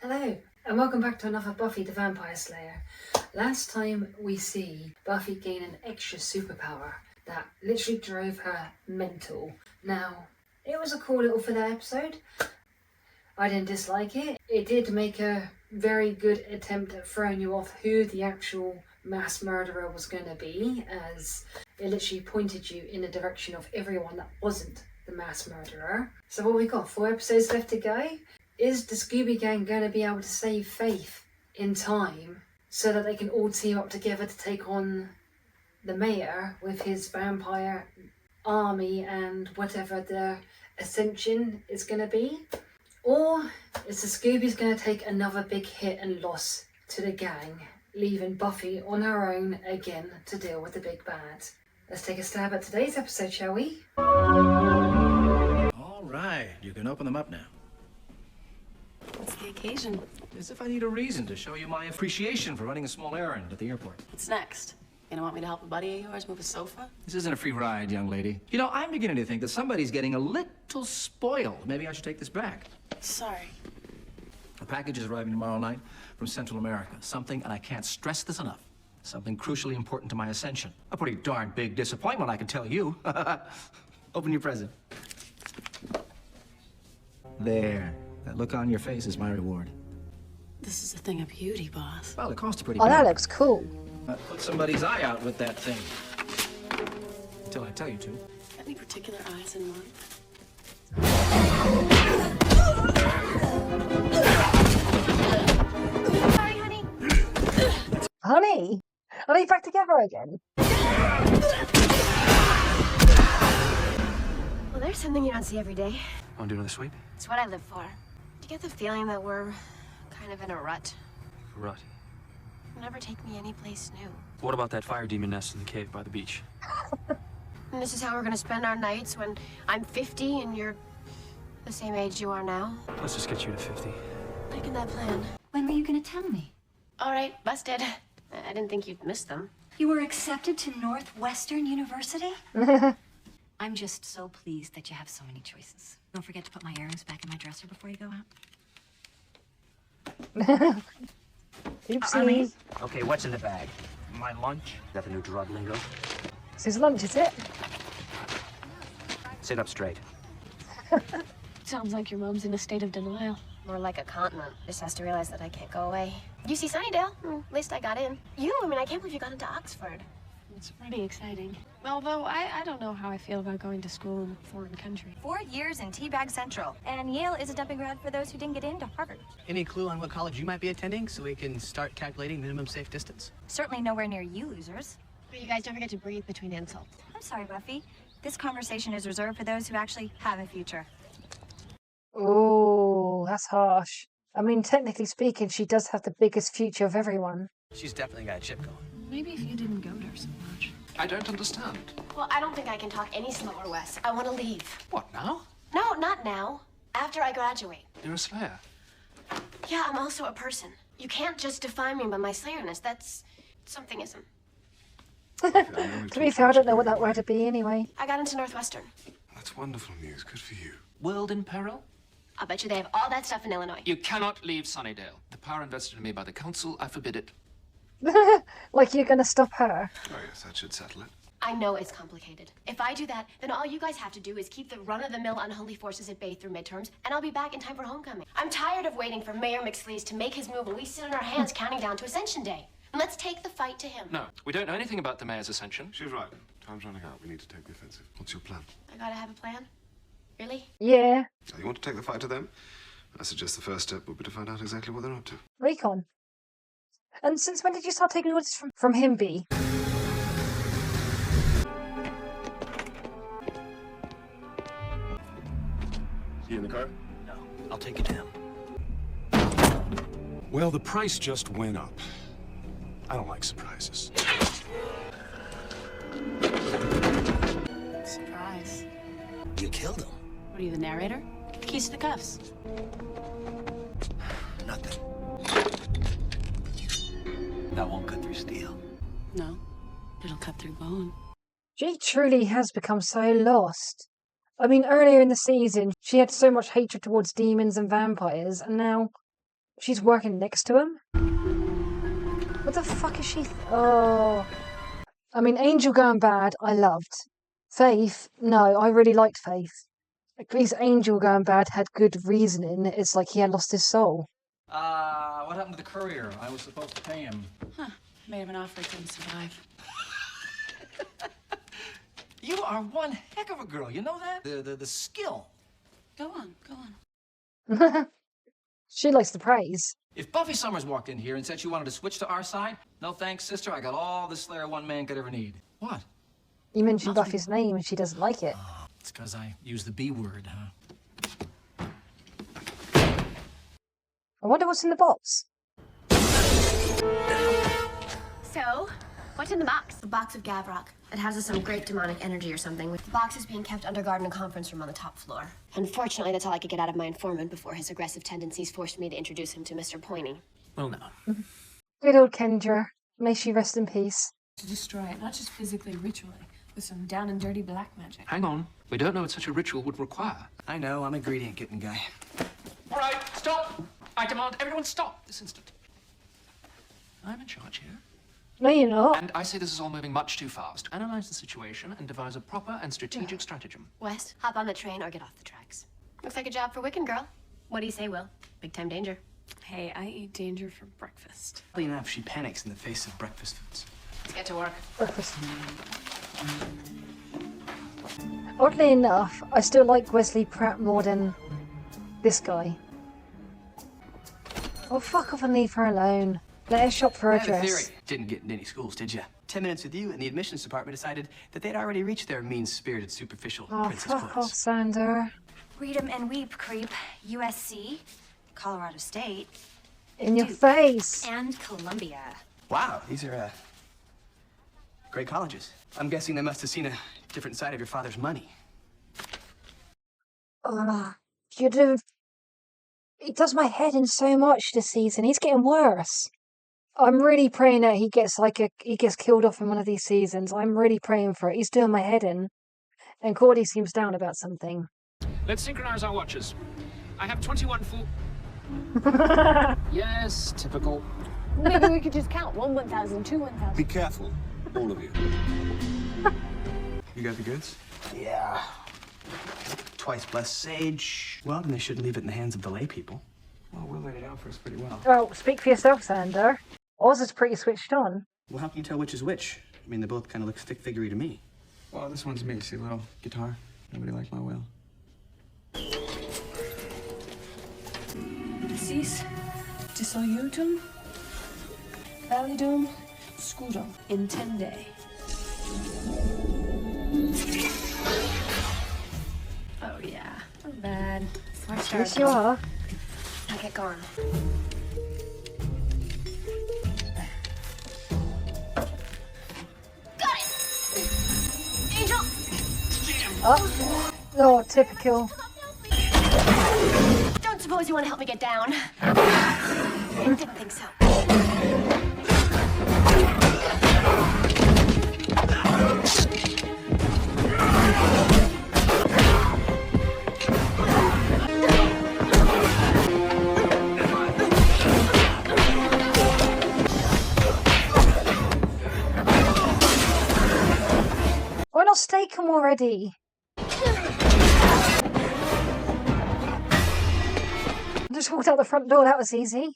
Hello, and welcome back to another Buffy the Vampire Slayer. Last time we see Buffy gain an extra superpower that literally drove her mental. Now, it was a cool little filler episode. I didn't dislike it. It did make a very good attempt at throwing you off who the actual mass murderer was going to be, as it literally pointed you in the direction of everyone that wasn't the mass murderer. So what we got? 4 episodes left to go. Is the Scooby Gang going to be able to save Faith in time so that they can all team up together to take on the mayor with his vampire army and whatever their ascension is going to be? Or is the Scoobies going to take another big hit and loss to the gang, leaving Buffy on her own again to deal with the big bad? Let's take a stab at today's episode, shall we? All right, you can open them up now. What's the occasion? As if I need a reason to show you my appreciation for running a small errand at the airport. What's next? You gonna want me to help a buddy of yours move a sofa? This isn't a free ride, young lady. You know, I'm beginning to think that somebody's getting a little spoiled. Maybe I should take this back. Sorry. A package is arriving tomorrow night from Central America. Something, and I can't stress this enough, something crucially important to my ascension. A pretty darn big disappointment, I can tell you. Open your present. There. That look on your face is my reward. This is a thing of beauty, boss. Well, it costs a pretty Oh, that penny. looks cool. Put somebody's eye out with that thing. Until I tell you to. Got any particular eyes in mind? Sorry, honey. Honey? Are they back together again? Well, there's something you don't see every day. Want to do another sweep? It's what I live for. Do you get the feeling that we're kind of in a rut? Rut. You'll never take me anyplace new. What about that fire demon nest in the cave by the beach? And this is how we're gonna spend our nights when I'm 50 and you're the same age you are now? Let's just get you to 50. Making that plan. When were you going to tell me? All right, busted. I didn't think you'd miss them. You were accepted to Northwestern University? I'm just so pleased that you have so many choices. Don't forget to put my earrings back in my dresser before you go out. Oopsie. Okay, what's in the bag? My lunch? Is that the new drug lingo? It's his lunch, is it? Sit up straight. Sounds like your mom's in a state of denial. More like a continent. Just has to realize that I can't go away. You see Sunnydale? At least I got in. I can't believe you got into Oxford. It's pretty exciting. Although, I don't know how I feel about going to school in a foreign country. 4 years in Teabag Central. And Yale is a dumping ground for those who didn't get into Harvard. Any clue on what college you might be attending so we can start calculating minimum safe distance? Certainly nowhere near you losers. But you guys don't forget to breathe between insults. I'm sorry, Buffy. This conversation is reserved for those who actually have a future. Oh, that's harsh. I mean, technically speaking, she does have the biggest future of everyone. She's definitely got a chip going. Maybe if you didn't goad her so much. I don't understand. Well, I don't think I can talk any slower, Wes. I want to leave. What, now? No, not now. After I graduate. You're a slayer. Yeah, I'm also a person. You can't just define me by my slayerness. That's somethingism. To be fair, I don't know what that word would be anyway. I got into Northwestern. That's wonderful news. Good for you. World in peril? I'll bet you they have all that stuff in Illinois. You cannot leave Sunnydale. The power invested in me by the council, I forbid it. Like you're gonna stop her. Oh, yes, that should settle it. I know it's complicated. If I do that, then all you guys have to do is keep the run-of-the-mill unholy forces at bay through midterms, and I'll be back in time for homecoming. I'm tired of waiting for Mayor McSleaze to make his move and we sit on our hands counting down to Ascension Day. And let's take the fight to him. No, we don't know anything about the mayor's ascension. She's right. Time's running out. We need to take the offensive. What's your plan? I gotta have a plan. Really? Yeah. You want to take the fight to them? I suggest the first step would be to find out exactly what they're up to. Recon. And since when did you start taking orders from him, B? You in the car? No, I'll take you to him. Well, the price just went up. I don't like surprises. Surprise. You killed him. What are you, the narrator? Get the keys to the cuffs. Nothing. That won't cut through steel. No, it'll cut through bone. She truly has become so lost. I mean, earlier in the season, she had so much hatred towards demons and vampires, and now She's working next to him? What the fuck is she? Oh. I mean, Angel going bad, I loved. Faith, no, I really liked Faith. At least Angel going bad had good reasoning. It's like he had lost his soul. What happened to the courier? I was supposed to pay him. Huh. Made him an offer he couldn't survive. You are one heck of a girl, you know that? The skill. Go on. She likes the praise. If Buffy Summers walked in here and said she wanted to switch to our side, no thanks, sister, I got all the Slayer one man could ever need. What? You mentioned Buffy's name and she doesn't like it. It's because I used the B word, huh? I wonder what's in the box. So, what's in the box? A box of Gavrock. It houses some great demonic energy or something. The box is being kept under guard in a conference room on the top floor. Unfortunately, that's all I could get out of my informant before his aggressive tendencies forced me to introduce him to Mr. Pointy. Well, no. Good old Kendra. May she rest in peace. To destroy it, not just physically, ritually, with some down and dirty black magic. Hang on. We don't know what such a ritual would require. I know, I'm a ingredient-getting guy. All right, stop! I demand everyone stop this instant. I'm in charge here. No, you're not. And I say this is all moving much too fast. Analyze the situation and devise a proper and strategic stratagem. Wes, hop on the train or get off the tracks. Looks like a job for Wiccan Girl. What do you say, Will? Big time danger. Hey, I eat danger for breakfast. Oddly enough, she panics in the face of breakfast foods. Let's get to work. Breakfast. Oddly enough, I still like Wesley Pratt more than this guy. Oh, fuck off and leave her alone. Let her shop for I a have a dress. theory. Didn't get into any schools, did you? 10 minutes with you, and the admissions department decided that they'd already reached their mean-spirited, superficial Oh, princess fuck off, quotas. Sander. Read 'em and weep, creep. USC, Colorado State, In your Duke, face. and Columbia. Wow, these are, great colleges. I'm guessing they must have seen a different side of your father's money. You do. He does my head in so much this season. He's getting worse. I'm really praying that he gets he gets killed off in one of these seasons. I'm really praying for it. He's doing my head in. And Cordy seems down about something. Let's synchronize our watches. I have 21 full... Yes, typical. Maybe we could just count. 1, 1,000, 2, 1,000. Be careful, all of you. You got the goods? Yeah. Twice blessed sage. Well, then they shouldn't leave it in the hands of the lay people. Well, Will laid it out for us pretty well. Oh, speak for yourself, Sander. Oz is pretty switched on. Well, how can you tell which is which? I mean, they both kind of look stick figure-y to me. Well, this one's me. See, little guitar. Nobody liked my Will. Cis, dissolutum, validum, scudum, intende. Oh yeah, not bad. 4 stars. Yes, you are. Now get going. Got it! Angel! Oh, typical. Don't suppose you want to help me get down? Didn't think so. Why not stake him already? Just walked out the front door, that was easy.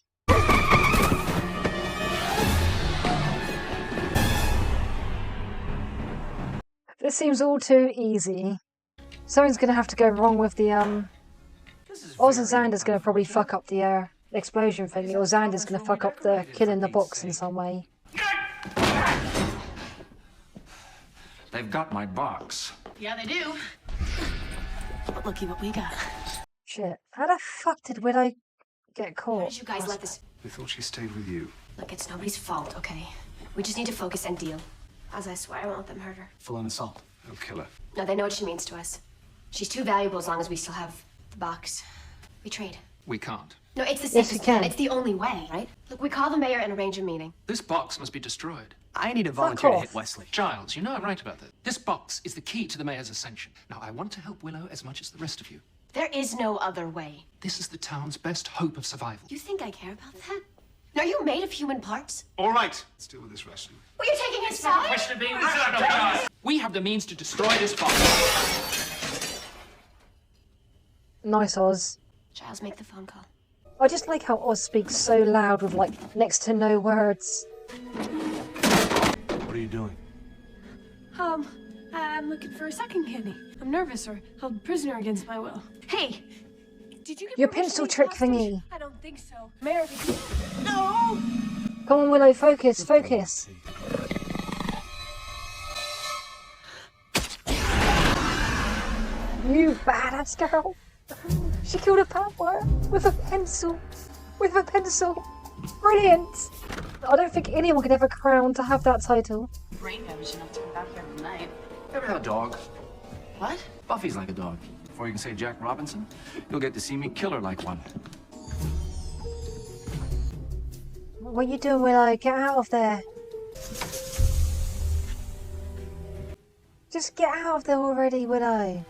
This seems all too easy. Something's gonna have to go wrong with the Oz and Xander's gonna probably fuck up the explosion thing, or Xander's gonna fuck up the killing the box in some way. They've got my box. Yeah, they do. But looky what we got. Shit. How the fuck did Willow get Why caught? did you guys let this... We thought she stayed with you. Look, it's nobody's fault, okay? We just need to focus and deal. As I swear, I won't let them hurt her. Full-on assault. No killer. No, they know what she means to us. She's too valuable as long as we still have the box. We trade. We can't. No, it's the Yes, safest we can. plan. It's the only way, right? Look, we call the mayor and arrange a meeting. This box must be destroyed. I need a volunteer to off. hit Wesley. Giles, you know I'm right about that. This box is the key to the mayor's ascension. Now, I want to help Willow as much as the rest of you. There is no other way. This is the town's best hope of survival. You think I care about that? Are you made of human parts? All right. Let's deal with this rationally. Were you taking his side? Question of being rational. We have the means to destroy this box. Nice, Oz. Giles, make the phone call. I just like how Oz speaks so loud with, like, next to no words. What are you doing? I'm looking for a second kidney. I'm nervous or held prisoner against my will. Hey, did you get Your permission pencil to trick hostage? thingy. I don't think so. Mayor, no! Come on, Willow, focus, focus. You badass girl. She killed a vampire with a pencil. With a pencil. Brilliant. I don't think anyone could ever crown to have that title. Brain damage enough to come back here tonight. Ever had a dog? What? Buffy's like a dog. Before you can say Jack Robinson, you'll get to see me kill her like one. What are you doing, Willow? Get out of there. Just get out of there already, Willow.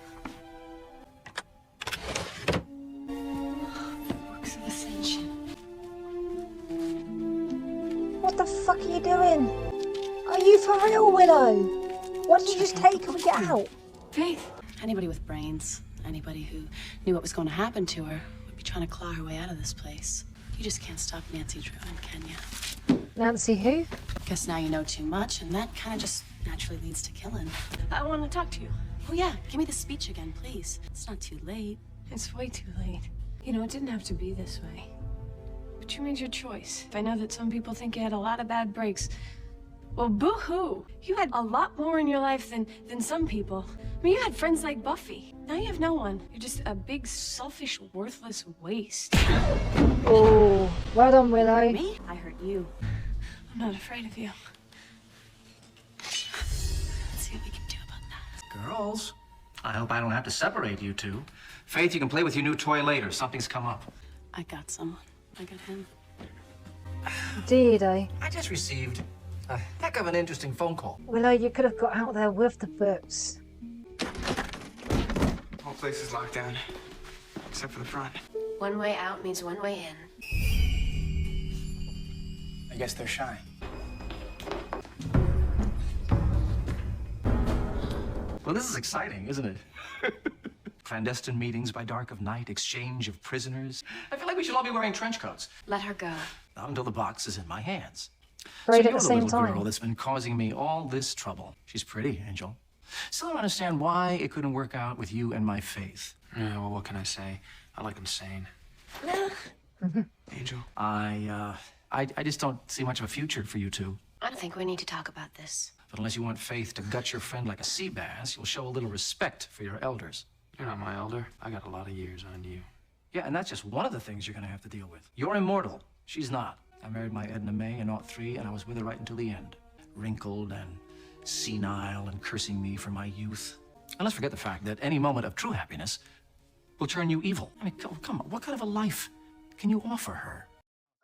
Works of Ascension. What the fuck are you doing? Are you for real, Willow? Why did you just take her and get out? Faith. Anybody with brains, anybody who knew what was going to happen to her, would be trying to claw her way out of this place. You just can't stop Nancy Drew, can you? Nancy who? Guess now you know too much, and that kind of just naturally leads to killing. I want to talk to you. Oh yeah, give me the speech again, please. It's not too late. It's way too late. You know, it didn't have to be this way. But you made your choice. I know that some people think you had a lot of bad breaks. Well, boo-hoo. You had a lot more in your life than some people. I mean, you had friends like Buffy. Now you have no one. You're just a big, selfish, worthless waste. Oh, well done, Willow. Me? I hurt you. I'm not afraid of you. Let's see what we can do about that. Girls, I hope I don't have to separate you two. Faith, you can play with your new toy later. Something's come up. I got someone. I got him. Did I? I just received a heck of an interesting phone call. Willow, you could have got out there with the books. The whole place is locked down, except for the front. One way out means one way in. I guess they're shy. Well, this is exciting, isn't it? Clandestine meetings by dark of night, exchange of prisoners. I feel like we should all be wearing trench coats. Let her go. Not until the box is in my hands. Right So at you're the same little time. girl that's been causing me all this trouble. She's pretty, Angel. Still don't understand why it couldn't work out with you and my Faith. Yeah, well, what can I say? I like him sane. Angel. I just don't see much of a future for you two. I don't think we need to talk about this. But unless you want Faith to gut your friend like a sea bass, you'll show a little respect for your elders. You're not my elder. I got a lot of years on you. Yeah, and that's just one of the things you're gonna have to deal with. You're immortal. She's not. I married my Edna May in '03, and I was with her right until the end. Wrinkled and senile and cursing me for my youth. And let's forget the fact that any moment of true happiness will turn you evil. I mean, come on, what kind of a life can you offer her?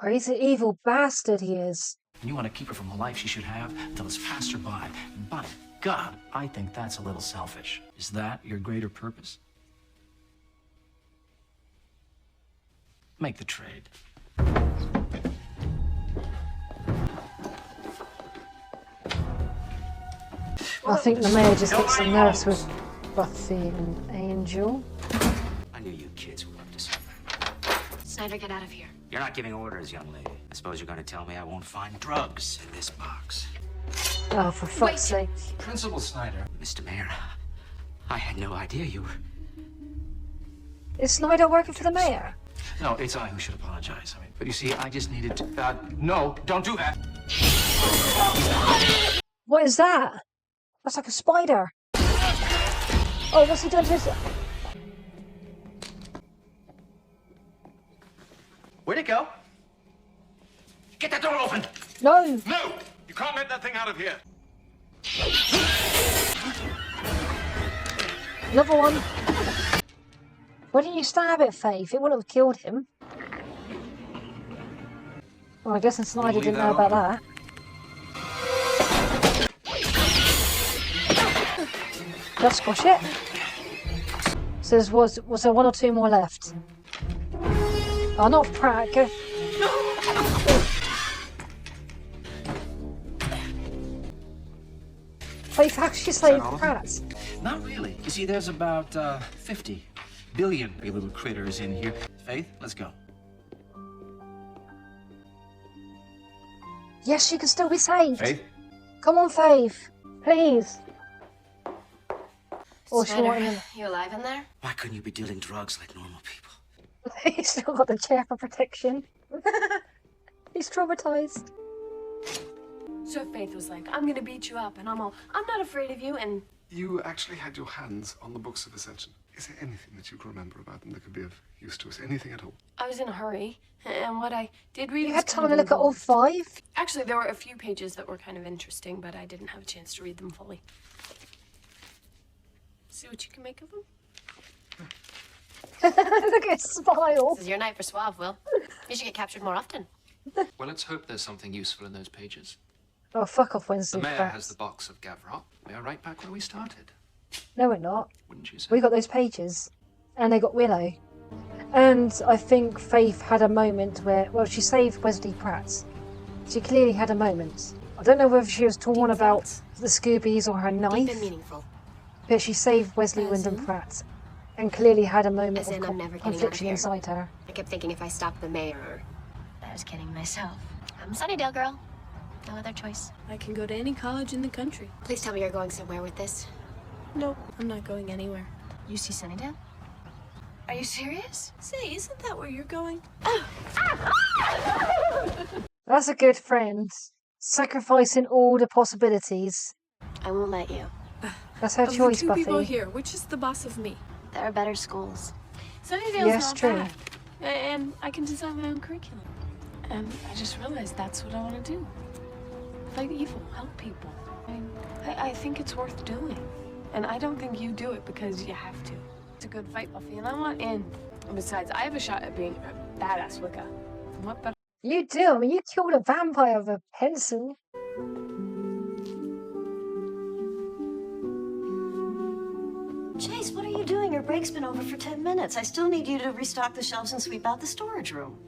Oh, he's an evil bastard, he is. And you want to keep her from the life she should have until it's passed her by. By God, I think that's a little selfish. Is that your greater purpose? Make the trade. I think the mayor just gets some nerves with Buffy and Angel. I knew you kids were up to something. Snyder, get out of here. You're not giving orders, young lady. I suppose you're going to tell me I won't find drugs in this box. Oh, for fuck's sake. Principal Snyder. Mr. Mayor, I had no idea you were... Is Snyder working for the mayor? No, it's I who should apologize. I mean, but you see, I just needed to... no, don't do that. What is that? That's like a spider. Oh, what's he doing to his... Where'd it go? Get that door open! No! No! You can't let that thing out of here. Another one. Why didn't you stab it, Faith? It wouldn't have killed him. Well, I guess Snyder Leave didn't that know about open. that. Let's squash it. So was there one or two more left? Oh, not Pratt. Go. Faith, how could you say Pratt? Not really. You see, there's about 50 billion little critters in here. Faith, let's go. Yes, you can still be saved. Faith? Come on, Faith. Please. Or she Snyder, wanted you alive in there? Why couldn't you be dealing drugs like normal people? He's still got the chair for protection. He's traumatized. So Faith was like, I'm gonna beat you up, and I'm not afraid of you, and You actually had your hands on the books of Ascension. Is there anything that you can remember about them that could be of use to us? Anything at all? I was in a hurry, and what I did read You was had kind time of to look at all involved. 5? Actually, there were a few pages that were kind of interesting, but I didn't have a chance to read them fully. See what you can make of them? Look at his smile. This is your night for Suave, Will. You should get captured more often. Well, let's hope there's something useful in those pages. Oh, fuck off, The Wednesday. mayor Pratt. has the box of Gavrok. We are right back where we started. No, we're not. Wouldn't you say? We got those pages. And they got Willow. And I think Faith had a moment where, well, she saved Wesley Pratt. She clearly had a moment. I don't know whether she was torn about the Scoobies or her Deep knife, and meaningful. but she saved Wesley As Wyndham in? Pratt and clearly had a moment As of in, I'm never getting out of confliction here. inside her. I kept thinking if I stopped the mayor, I was kidding myself. I'm a Sunnydale girl. No other choice. I can go to any college in the country. Please tell me you're going somewhere with this. Nope, I'm not going anywhere. You see Sunnydale? Are you serious? Say, isn't that where you're going? That's a good friend. Sacrificing all the possibilities. I won't let you. That's her Of the choice, two people Buffy. here, which is the boss of me? There are better schools. Sunnydale's Yes, not true. bad. And I can design my own curriculum. And I just realized that's what I want to do. Fight evil, help people. I think it's worth doing. And I don't think you do it because you have to. It's a good fight, Buffy, and I want in. And besides, I have a shot at being a badass Wicca. What better? You do. I mean, you killed a vampire with a pencil. Chase, what are you doing? Your break's been over for 10 minutes. I still need you to restock the shelves and sweep out the storage room.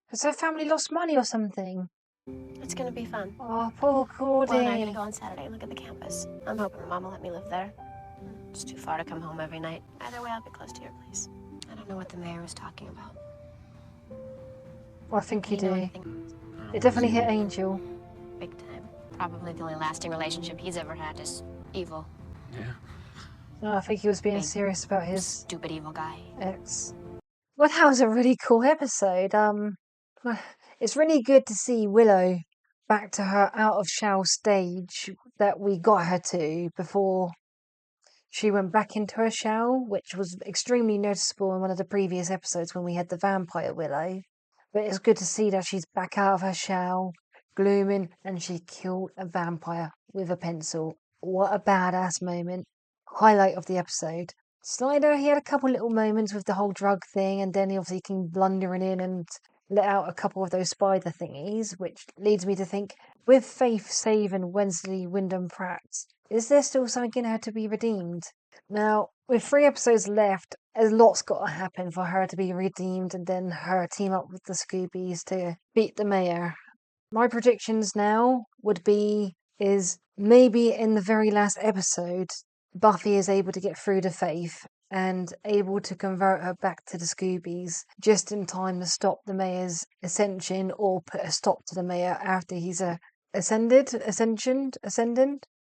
Has her family lost money or something? It's gonna be fun. Oh, poor Well, and I'm gonna Cordy. go on Saturday and look at the campus. I'm hoping Mom will let me live there. It's too far to come home every night. Either way, I'll be close to your place. I don't know what the mayor was talking about. I think you Do you know do. anything? It definitely hit Angel. Big time. Probably the only lasting relationship he's ever had is evil. Yeah. No, I think he was being Big, serious about his Stupid evil guy. ex. Well, that was a really cool episode. It's really good to see Willow back to her out of shell stage that we got her to before she went back into her shell, which was extremely noticeable in one of the previous episodes when we had the vampire Willow. But it's good to see that she's back out of her shell, glooming, and she killed a vampire with a pencil. What a badass moment. Highlight of the episode. Snyder, he had a couple little moments with the whole drug thing, and then he obviously came blundering in and let out a couple of those spider thingies, which leads me to think, with Faith saving Wesley Wyndham Pratt, is there still something in her to be redeemed? Now, with 3 episodes left, a lot's got to happen for her to be redeemed and then her team up with the Scoobies to beat the mayor. My predictions now would be is maybe in the very last episode, Buffy is able to get through to Faith and able to convert her back to the Scoobies just in time to stop the mayor's ascension or put a stop to the mayor after he's ascended,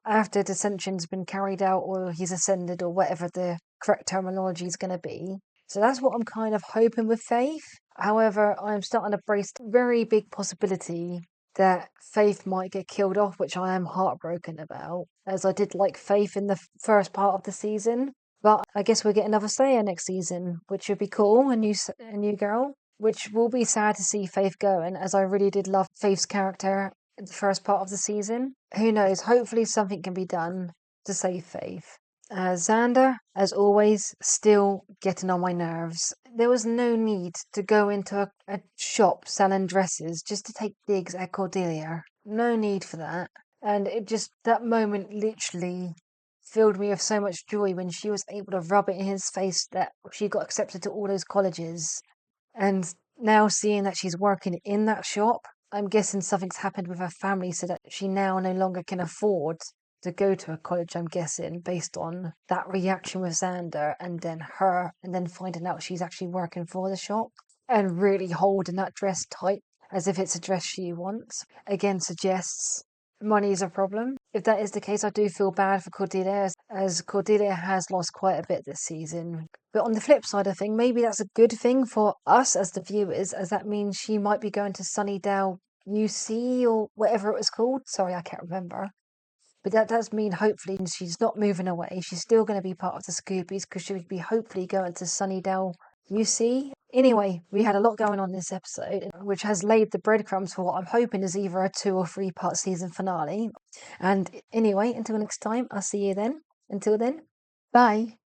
after the ascension's been carried out or he's ascended or whatever the correct terminology is going to be. So that's what I'm kind of hoping with Faith. However, I'm starting to brace a very big possibility that Faith might get killed off, which I am heartbroken about, as I did like Faith in the first part of the season. But I guess we'll get another Slayer next season, which would be cool, a new girl, which will be sad to see Faith going, as I really did love Faith's character in the first part of the season. Who knows, hopefully something can be done to save Faith. Xander, as always, still getting on my nerves. There was no need to go into a shop selling dresses just to take digs at Cordelia. No need for that. And it just, that moment literally filled me with so much joy when she was able to rub it in his face that she got accepted to all those colleges. And now seeing that she's working in that shop, I'm guessing something's happened with her family so that she now no longer can afford to go to a college, I'm guessing, based on that reaction with Xander and then finding out she's actually working for the shop and really holding that dress tight as if it's a dress she wants. Again, suggests money is a problem. If that is the case, I do feel bad for Cordelia, as Cordelia has lost quite a bit this season. But on the flip side of things, maybe that's a good thing for us as the viewers, as that means she might be going to Sunnydale UC or whatever it was called. Sorry, I can't remember. But that does mean hopefully she's not moving away. She's still going to be part of the Scoobies because she would be hopefully going to Sunnydale UC. Anyway, we had a lot going on this episode, which has laid the breadcrumbs for what I'm hoping is either a 2 or 3 part season finale. And anyway, until next time, I'll see you then. Until then, bye.